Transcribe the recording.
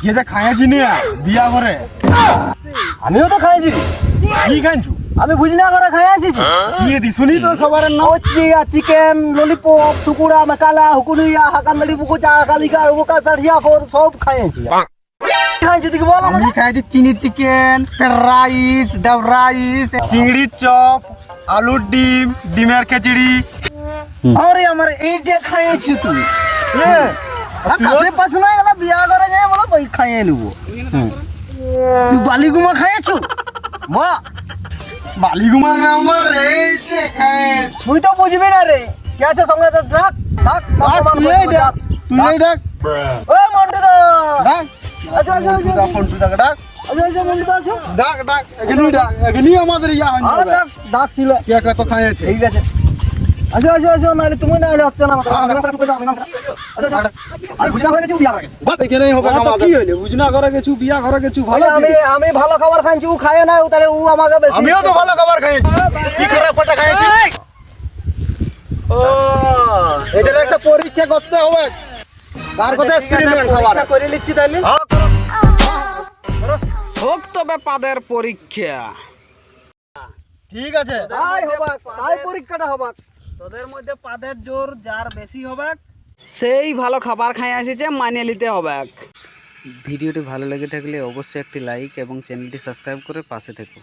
ये যে খাইছি না বিয়া করে আমিও তো খাইছি কি খাইছু আমি বুঝি না করে খাই আসিছি কি দিছুনি তোর খবরের না চিকেন ললিপপ টুকুরা মাকালা হুকুলিয়া হাকান্দড়ি বুকু চা কালিকা বুকা চাড়িয়া ফোর সব খাইছি খাইছি তুই বল আমি খাইছি চিনি চিকেন রাইস ডাব রাইস চিংড়ির চপ আলুর ডিম ডিমের খিচুড়ি আরে আমার এইটা খাইছি তুই হ্যাঁ কাছে পাস না এলা বিয়া করে যায় বলো কই খাইয়ে নিব তুই বালিগুমা খাইছো মা বালিগুমা না আমার এই যে খাই তুই তো বুঝবি না রে কে আছে সঙ্গে তো ডাক ডাক তুই এই ডাক ও মন্টু দা ডাক আচ্ছা আচ্ছা আচ্ছা ফোন টু ডাক ডাক আচ্ছা আচ্ছা মন্টু দা আসো ডাক ডাক এখানে আমাদের ইয়া হয় আরে ডাক ডাক ছিল কে কত খাইছে ঠিক আছে আচ্ছা আচ্ছা আচ্ছা নালে তুমি না হলে হচ্ছে না আমি না টুকে দাও আমি না আচ্ছা আমি বুঝনা করে গেছি বিয়া করে বাস এখানেই হবে আমাদের কি হইলো বুঝনা করে গেছু বিয়া করে গেছু ভালো আমি ভালো খাবার খাইছি ও খায় না তাহলে ও আমাকে বেশি আমিও তো ভালো খাবার খাইছি কি খারাপ পাটা খাইছি ও এটার একটা পরীক্ষা করতে হবে তার কথা এক্সপেরিমেন্ট খাবার করে নিচ্ছি তাইলে হোক তবে পাদের পরীক্ষা ঠিক আছে তাই হবে তাই পরীক্ষাটা হবে তোদের মধ্যে পাদের জোর যার বেশি হবে সেই ভালো খাবার খাই আসিছে মানিয়ে নিতে হবে। ভিডিওটি ভালো লেগে থাকলে অবশ্যই একটি লাইক এবং চ্যানেলটি সাবস্ক্রাইব করে পাশে থেকো।